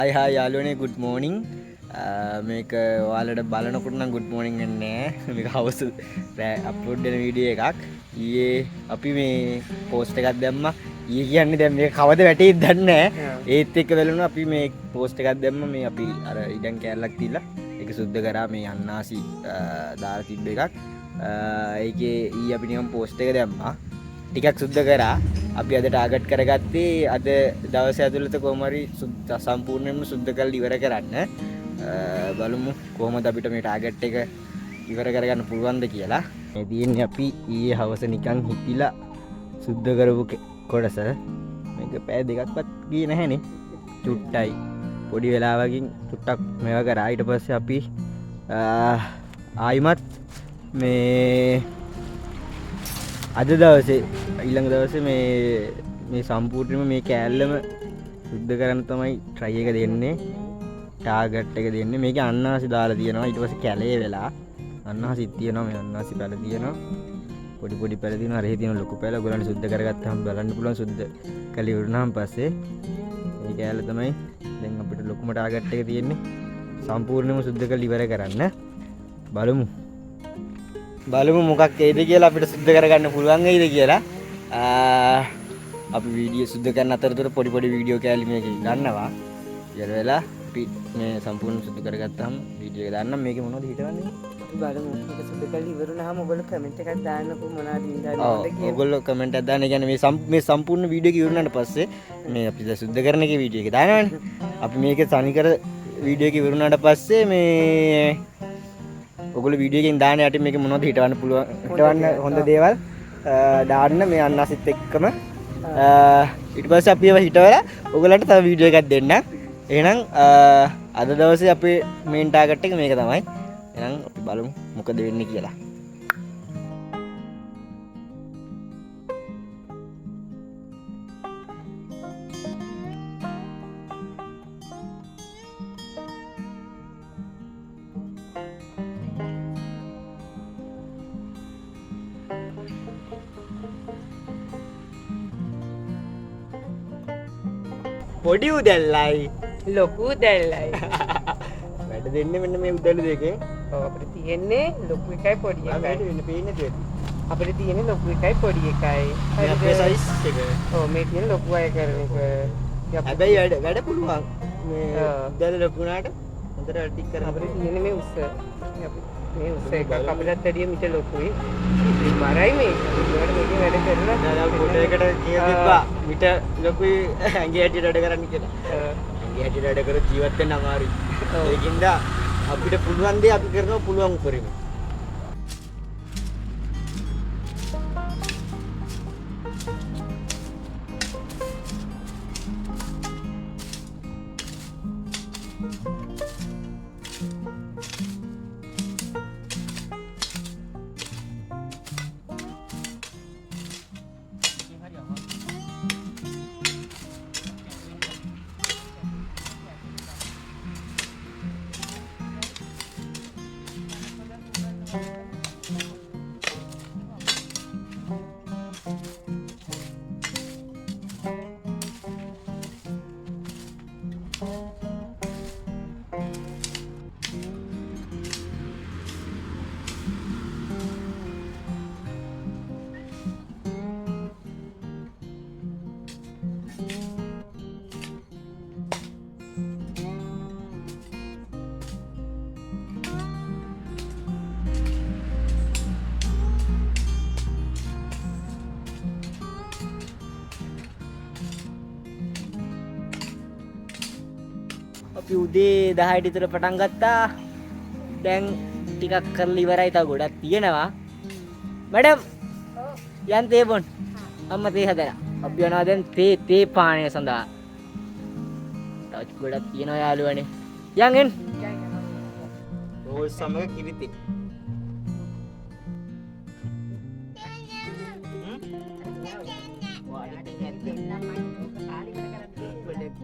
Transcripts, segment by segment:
Hi යාළුවනේ good morning. මේක ඔයාලට බලනකොට නම් good morning වෙන්නේ නැහැ. මේක හවස අප්ලෝඩ් වෙන වීඩියෝ එකක්. ඊයේ අපි මේ පෝස්ට් එකක් දැම්මා. ඊයේ කියන්නේ දැන් මේක කවද වැටෙයිද දන්නේ නැහැ. ඒත් එක්ක වෙලුණා අපි මේ පෝස්ට් එකක් දැම්මා. මේ අපි අර ඉඩම් කෑල්ලක් තියලා ඒක සුද්ධ කරා මේ අන්නාසි දාලා තිබ්බ එකක්. ඒකේ ඊයේ අපි නිකන් පෝස්ට් එක දැම්මා. ටිකක් සුද්ධ කරා. අපි අද ටාගට් කරගත්තේ අද දවසේ ඇතුළත කොහොම හරි සම්පූර්ණයෙන්ම සුද්ධ කරලා ඉවර කරන්න. බලමු කොහොමද අපිට මේ ටාගට් එක ඉවර කරගන්න පුළුවන්ද කියලා. මේ තියෙන්නේ අපි ඊයේ හවස නිකන් හිතිලා සුද්ධ කරපු කොටස. මේක පැය දෙකක්වත් ගියේ නැහැනේ. චුට්ටයි. පොඩි වෙලාවකින් චුට්ටක් මේවා කරා. ඊට පස්සේ අපි ආයිමත් මේ අද දවසේ ඊළඟ දවසේ මේ සම්පූර්ණයෙන්ම මේ කෑල්ලම සුද්ධ කරන්න තමයි try එක දෙන්නේ. ටාගට් එක දෙන්නේ. මේකේ අන්නාසි දාලා තියෙනවා. ඊට පස්සේ කැලේ වෙලා අන්නාසිත් තියෙනවා. මේ අන්නාසි පැල තියෙනවා. පොඩි පොඩි පැල තියෙනවා. අරහේ තියෙන ලොකු පැල. ඔයගොල්ලන් සුද්ධ කරගත්තාම බලන්න පුළුවන් සුද්ධ කළේ වුණාන් පස්සේ මේ කෑල්ල තමයි දැන් අපිට ලොකුම ටාගට් එක තියෙන්නේ. සම්පූර්ණයෙන්ම සුද්ධ කරලා ඉවර කරන්න. බලමු මොකක් එයිද කියලා අපිට සුද්ධ කරගන්න පුළුවන් වෙයිද කියලා. අපි වීඩියෝ සුද්ධ කරන අතරතුර පොඩි පොඩි වීඩියෝ කෑලි මේකේ ගන්නවා. ඊට වෙලා අපි මේ සම්පූර්ණ සුද්ධ කරගත්තාම වීඩියෝ එක දාන්නම්. මේකේ මොනවද හිටවන්නේ? බලමු. මේක සුද්ධ කරලා ඉවරුනහම ඔයගොල්ලෝ කමෙන්ට් එකක් දාන්නකෝ මොනවද ඉඳලා කියලා. ඔයගොල්ලෝ කමෙන්ට් එකක් දාන්න. කියන්නේ මේ සම්පූර්ණ වීඩියෝ එක ඉවරුනාට පස්සේ මේ අපි දැන් සුද්ධ කරන එකේ වීඩියෝ එක දානවනේ. අපි මේක තනිකර වීඩියෝ එක ඉවරුනාට පස්සේ මේ ඔගොල්ලෝ වීඩියෝ එකෙන් දාන යට මේක මොනවද හිටවන්න පුළුවන් හිටවන්න හොඳ දේවල් දාන්න මේ අන්නාසිත් එක්කම ඊට පස්සේ අපි ඒවා හිටවලා ඔයගලන්ට තව වීඩියෝ එකක් දෙන්න. එහෙනම් අද දවසේ අපේ මේන් ටාගට් එක මේක තමයි. එහෙනම් අපි බලමු මොකද වෙන්නේ කියලා. පොඩි උදැල්ලයි ලොකු දැල්ලයි. වැඩ දෙන්නේ මෙන්න මේ උදැල්ල දෙකෙන්. ඔව් අපිට තියෙන්නේ ලොකු එකයි පොඩි එකයි. වැඩ වෙන්නේ පේන්නේ දෙයක්. අපිට තියෙන්නේ ලොකු එකයි පොඩි එකයි. මේ අපේ සයිස් එක. ඔව් මේ තියෙන ලොකු අය කරන එක. හැබැයි වැඩ පුළුවන්. මේ උදැල්ල ලොකු වුණාට හොඳට ටික් කරලා අපිට තියෙන්නේ මේ උස්ස. මේ උස්ස එකක් අපිටත් වැඩිය මිට ලොකුයි. මරයි මේක. ඒකට මේකේ වැඩ කරලා දැන් ෆොටෝ එකට කියලා තිබ්බා මිට ලොකුයි ඇඟේ හැටියට වැඩ කරන්න කියලා. ඇඟේ හැටියට වැඩ කර ජීවත් වෙන්න අමාරුයි. ඒකින්ද අපිට පුළුවන් දේ අපි කරනවා පුළුවන් උපරිම. අපි උදේ 10ට විතර පටන් ගත්තා. දැන් ටිකක් කරලා ඉවරයි. තව ගොඩක් තියෙනවා. මැඩම් යන් තේ බොන්න. අම්මා තේ හදලා. අපි යනවා දැන් තේ පානය සඳහා. තව ගොඩක් තියෙනවා යාළුවනේ. යන් එන්න. රෝල් සමග කිරිති.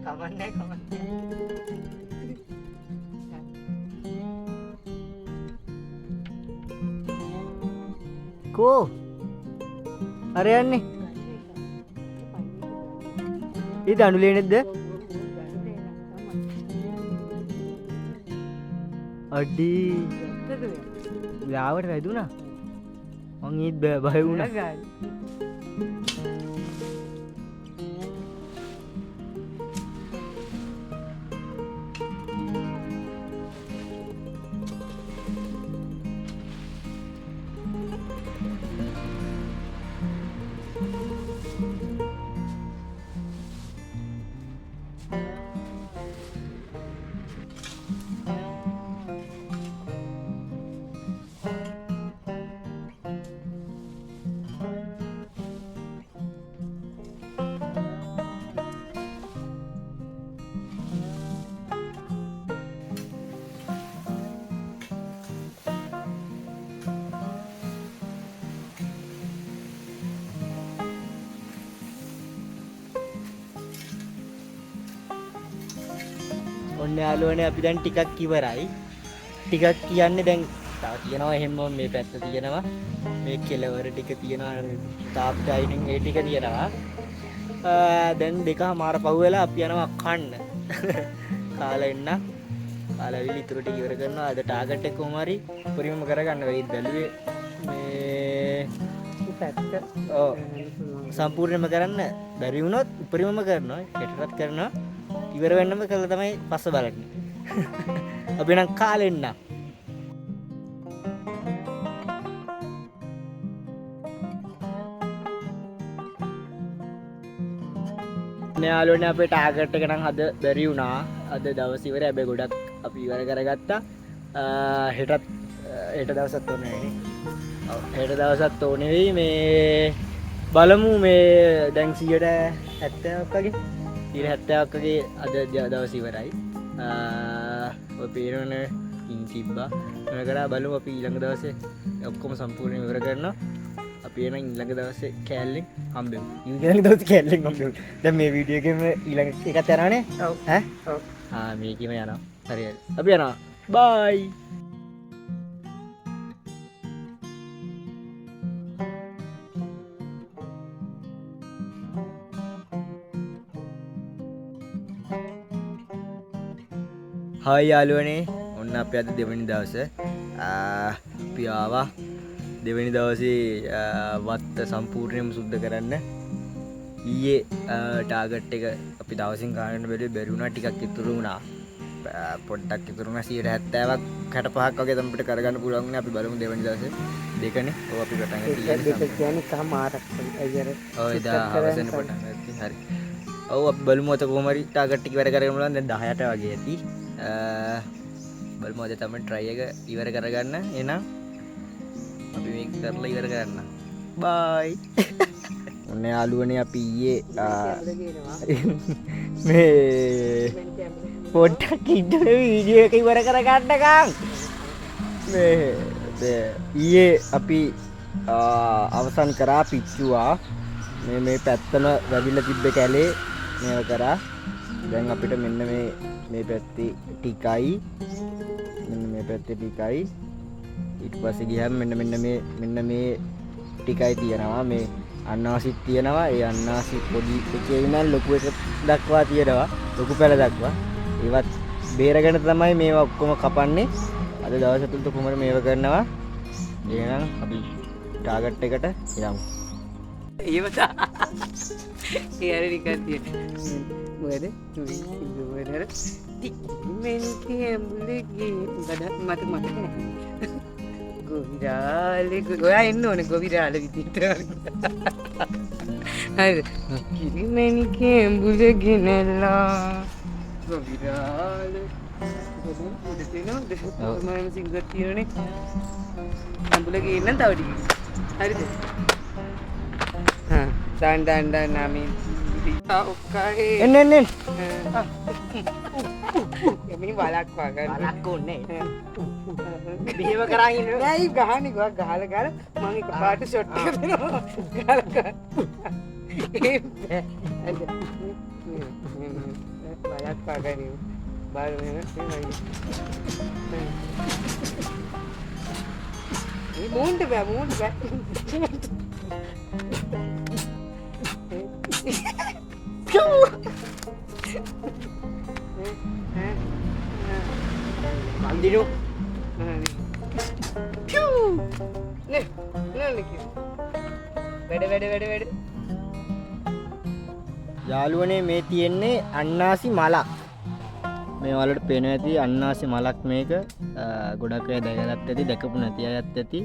කමන්නේ කෝ අර යන්නේ ඒ දඬුලේ නැද්ද අඩි ඇත්තද ලාවට වැදුනා මං ඒත් බය වුණා ගාල් ඔන්න යාළුවනේ අපි දැන් ටිකක් ඉවරයි. ටිකක් කියන්නේ දැන් තව තියෙනවා එහෙම මේ පැත්ත තියෙනවා. මේ කෙලවර ටික තියෙනවා. ටාප් ඩයිනින් ඒ ටික තියෙනවා. දැන් දෙකමාර පහුවෙලා අපි යනවා කන්න. කාලා එන්න. කාලා විලි ඉතුරු ටික ඉවර කරනවා. අද ටාගට් එක කොහොම හරි උපරිමම කරගන්න වෙයි බැලුවේ. මේ පැත්ත ඔව් සම්පූර්ණයෙන්ම කරන්න බැරි වුණොත් උපරිමම කරනවා. හෙටටත් කරනවා. ඉවර වෙන්නම කළා තමයි පස්ස බලන්නේ. අපි නම් කාලෙන්න. යාළුවනේ අපේ ටාගට් එක නම් අද බැරි වුණා. අද දවස් ඉවරයි. හැබැයි ගොඩක් අපි ඉවර කරගත්තා. හෙට දවසත් ඕනේ නේ. ඔව් හෙට දවසත් ඕනේ වෙයි. මේ බලමු මේ දැන් 70ක් වගේ 70ක් වගේ අද දවස් ඉවරයි. ඔය පේනවන ඉන් තිබ්බා. මේකට බලමු අපි ඊළඟ දවසේ ඔක්කොම සම්පූර්ණයෙන් ඉවර කරනවා. අපි එන ඊළඟ දවසේ කෑල්ලෙන් හම්බෙමු. ඊළඟ දවසේ කෑල්ලෙන් හම්බෙමු. දැන් මේ වීඩියෝ එකේම ඊළඟ එකත් යනවනේ. ඔව් ඈ ඔව් මේකෙම යනවා. හරි හරි. අපි යනවා. බයි. හායි යාළුවනේ ඔන්න අපි අද දෙවැනි දවස අපි ආවා දෙවැනි දවසේ වත්ත සම්පූර්ණයෙන්ම සුද්ධ කරන්න ඊයේ ටාගට් එක අපි දවසින් ගන්න බැලුවේ බැරි වුණා ටිකක් ඉතුරු වුණා පොඩ්ඩක් ඉතුරු වුණා 70ක් 65ක් වගේ තමයි අපිට කරගන්න පුළුවන් වුණේ අපි බලමු දෙවැනි දවසේ දෙකනේ ඔව් අපි පටන් ගත්තා දෙක කියන්නේ කමාරක් අයියර ඔව් එදා අවසන් පටන් ගත්තා හරි ඔව් අපි බලමු අත කොහොම හරි ටාගට් එක ඉවර කරගන්න පුළුවන් දැන් 10ට වගේ ඇති බලමු අද තමයි try එක ඉවර කරගන්න එහෙනම් අපි මේක කරලා ඉවර කරන්න බයි ඔන්න යාළුවනේ අපි ඊයේ මේ පොඩ්ඩක් ඉන්න වීඩියෝ එක ඉවර කරගන්නකම් මේ ඊයේ අපි අවසන් කරා පිච්චුවා මේ පැත්තම වැදිලා තිබ්බ කැලේ මේව කරා දැන් අපිට මෙන්න මේ පැත්තේ ටිකයි මෙන්න මේ පැත්තේ ටිකයි ඊට පස්සේ ගියාම මෙන්න මේ ටිකයි තියෙනවා මේ අන්නාසිත් තියෙනවා ඒ අන්නාසි පොඩි එකේ ඉඳන් ලොකු එක දක්වා තියෙනවා ලොකු පැල දක්වා ඒවත් බේරගෙන තමයි මේවා ඔක්කොම කපන්නේ අද දවස් තුනට කොහොමද මේව කරනවා එහෙනම් අපි ටාගට් එකට යමු ඒවත ඒ අර නිකන් තියෙන මොකද ඉවර මෙන්කේ ඇඹුලේ ගඩක් මට මතක ගොවිරාලේ ගොයා එන්න ඕනේ ගොවිරාල විදිහට හරි කිරිමෙනිකේ ඇඹුලේ ගෙනලා ගොවිරාල උඩ තියෙනවා මම සිංගර් තියෙනනේ ඇඹුලේ ගේන්න තව ටිකක් හරිද dan namin okay එන්න මේ බලක් වගන්න බලක් ඕනේ බිහිව කරන් ඉන්න නෑ ගහන්නේ ගහලා මම එක පාට ෂොට් එක දෙනවා ගහලා බලක් වගන්නේ බාර මේ මූන්ට බෑ නන්දිනු නේ වැඩ යාළුවනේ මේ තියෙන්නේ අන්නාසි මලක්. මේ වලට පේනවා ඇති අන්නාසි මලක් මේක. ගොඩක් අය දැකගත්ත ඇති, දැකපු නැති අයත් ඇති.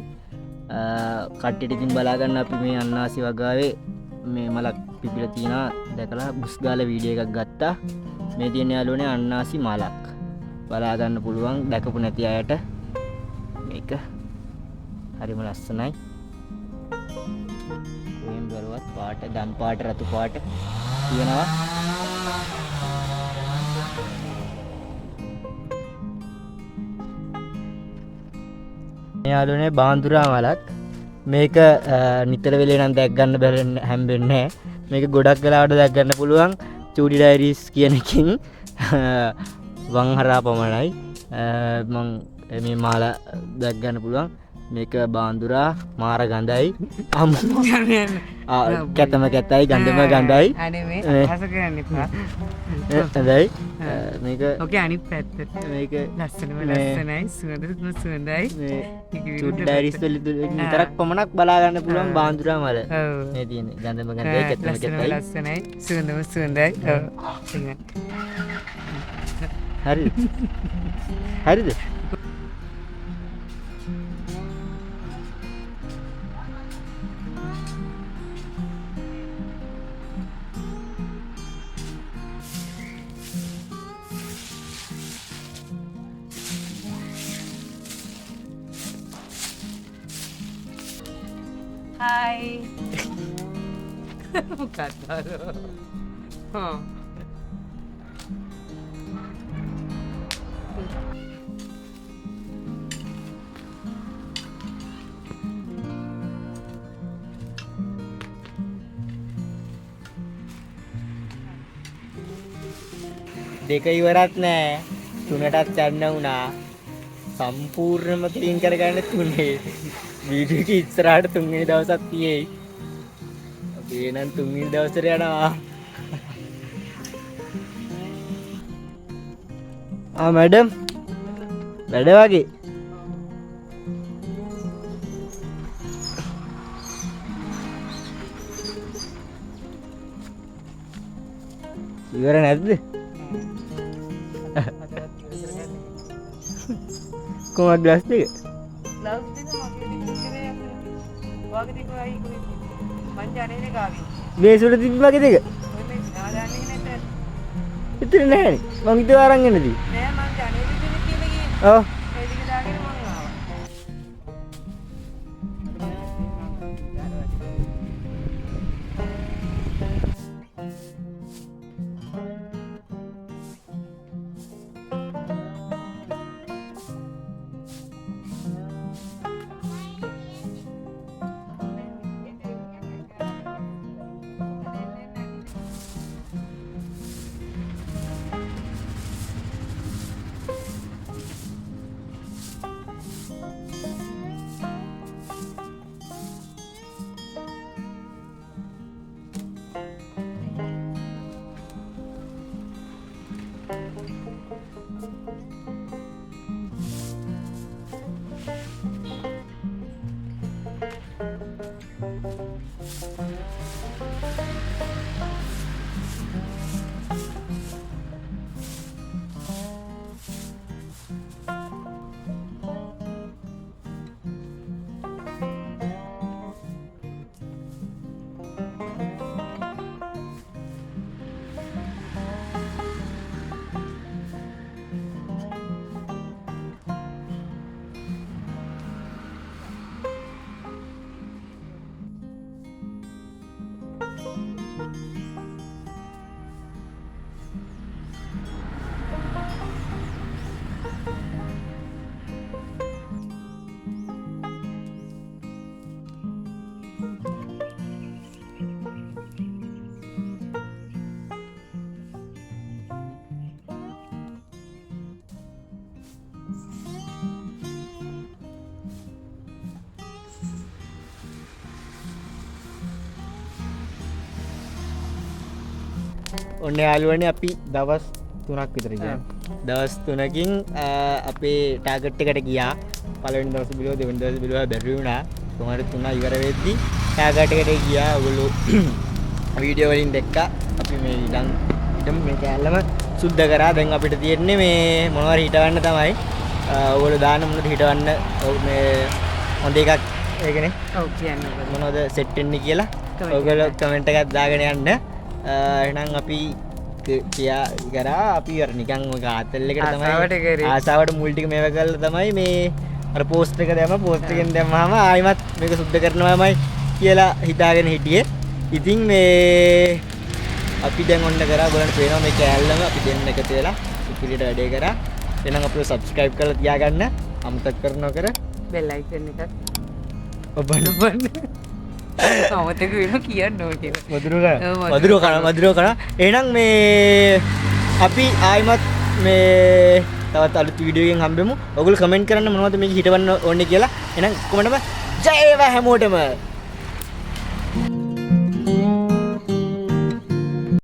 කට්ටියට ඉතින් බලා ගන්න අපි මේ අන්නාසි වගාවේ මේ මලක් පිපිලා තියෙනවා දැකලා බුස් ගාලා වීඩියෝ එකක් ගත්තා. මේ තියෙන යාළුවනේ අන්නාසි මලක්. බලා ගන්න පුළුවන් දැකපු නැති අයට. මේක හරිම ලස්සනයි. කොහෙන් බැලුවත් පාට දම් පාට රතු පාට තියෙනවා. මේ යාළුවනේ බාන්දුරා මලක්. මේක නිතර වෙලේ නම් දැක් ගන්න බැරෙන්නේ හැම්බෙන්නේ නැහැ. මේක ගොඩක් වෙලාවට දැක් ගන්න පුළුවන් චූඩි ඩයරිස් කියන එකකින් වංහරා පමණයි. මම මේ මාල දැක් ගන්න පුළුවන්. මේක බාන්දුරා මාර ගඳයි. කැතම කැතයි ගඳම ගඳයි. අනේ මේ අහස කරන්න එපා. හොඳයි. මේක ඔකේ අනිත් පැත්තට. මේක ලස්සනයි සුවඳයි. මේ චූඩි ඩයරිස් වල විතරක් පමණක් බලා ගන්න පුළුවන් බාන්දුරා මල. මේ තියෙන්නේ ගඳම ගඳයි කැතම කැතයි. ලස්සනයි සුවඳයි. ඔව්. හරිද? හරිද? Hai. Kata lo. දෙක ඉවරත් නෑ. තුනටත් යන්න වුණා. සම්පූර්ණයෙන්ම ක්ලීන් කරගන්න තුනේ. වීඩියෝ එක ඉස්සරහට තුන්වෙනි දවසක් තියෙයි. අපි එහෙනම් තුන්වෙනි දවසට යනවා. මැඩම් වැඩ වගේ. ඉවර නැද්ද? කොහොමද ග්ලාස් දෙක? Laut itu makin dikira ya. Wah kita kau ayi kau. Manjane ne gawi. මේ සුට තිබ්බා වගේ දෙක. Kau ni ada ni ne. ඉතින් නැහැ නේ. මං හිතුවා අරන් එන්නදී. Ne manjane itu ni kini kini. ඔව්. Jadi kita akhir mana? ඔන්න යාළුවනේ අපි දවස් 3ක් විතර ගියා. දවස් 3කින් අපේ ටාගට් එකට ගියා. පළවෙනි දවස් බිලුවා දෙවෙනි දවස් බිලුවා බැරි වුණා. කොහොමද 3 ඉවර වෙද්දි ටාගට් එකට ගියා. ඔයගොල්ලෝ වීඩියෝ වලින් දැක්කා. අපි මේ ඉඩම් මේ කැලලම සුද්ධ කරා. දැන් අපිට තියෙන්නේ මේ මොනවාරි හිටවන්න තමයි. ඔයගොල්ලෝ දාන්න මොනවද හිටවන්න මේ හොඳ එකක් ඒකනේ. ඔව් කියන්න මොනවද සෙට් වෙන්නේ කියලා ඔයගොල්ලෝ කමෙන්ට් එකක් දාගෙන යන්න. එහෙනම් අපි කියා කරා අපි අර නිකන් ඔය ආතල් එකට තමයි ආසාවට මුල් ටික මේව කරලා තමයි මේ අර පෝස්ට් එක දැම්මා. පෝස්ට් එකෙන් දැම්මම ආයිමත් මේක සුද්ධ කරනවාමයි කියලා හිතාගෙන හිටියේ. ඉතින් මේ අපි දැන් ඔන්න කරා බලන්න පේනවා මේ කෑල්ලම අපි දෙන්න එකතු වෙලා ඉතිරියට වැඩේ කරා. එහෙනම් අපිව subscribe කරලා තියාගන්න. අමතක කරනව කර බෙල් අයිකන් එකක් ඔබන්න අමතක වෙනවා කියන්න ඕනේ කියලා. වදුරෝ කන. එහෙනම් මේ අපි ආයිමත් මේ තවත් අලුත් වීඩියෝ එකකින් හම්බෙමු. ඔයගොල්ලෝ කමෙන්ට් කරන්න මොනවද මේක හිටවන්න ඕනේ කියලා. එහෙනම් කොමඩම ජය වේවා හැමෝටම.